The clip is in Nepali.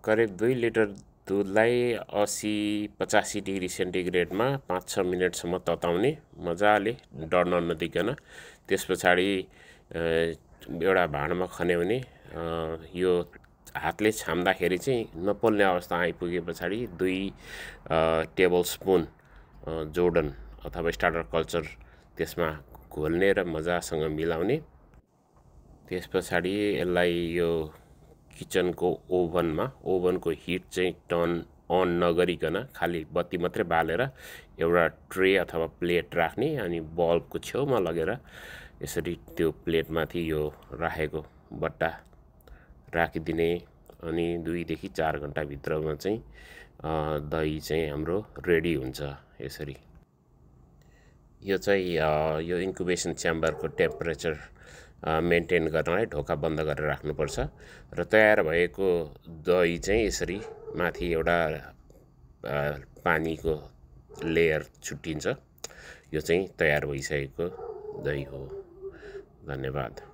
करिब 2 लिटर दुधलाई 80-85 डिग्री सेन्टिग्रेडमा 5-6 मिनेटसम्म तताउने मजाले डढ्न नदिकन। त्यस पछाडि एउटा भाँडामा खन्याउने। यो हातले छाम्दाखेरि चाहिँ नपोल्ने अवस्था आइपुगे पछाडि 2 टेबल स्पुन जोर्डन अथवा स्टार्टर कल्चर त्यसमा घोल्ने र मजासँग मिलाउने। त्यस पछाडि यसलाई यो किचनको ओभनको हिट चाहिँ टर्न अन नगरिकन खाली बत्ती मात्रै बालेर एउटा ट्रे अथवा प्लेट राख्ने अनि बल्बको छेउमा लगेर यसरी त्यो प्लेटमाथि यो राखेको बट्टा राखिदिने। अनि 2 देखि 4 घण्टा भित्रमा चाहिँ दही चाहिँ हाम्रो रेडी हुन्छ। यसरी यो चाहिँ यो इन्क्युबेसन च्याम्बरको टेम्परेचर मेन्टेन गर्नलाई ढोका बन्द गरेर राख्नुपर्छ र तयार भएको दही चाहिँ यसरी माथि एउटा पानीको लेयर छुट्टिन्छ। यो चाहिँ तयार भइसकेको दही हो। धन्यवाद।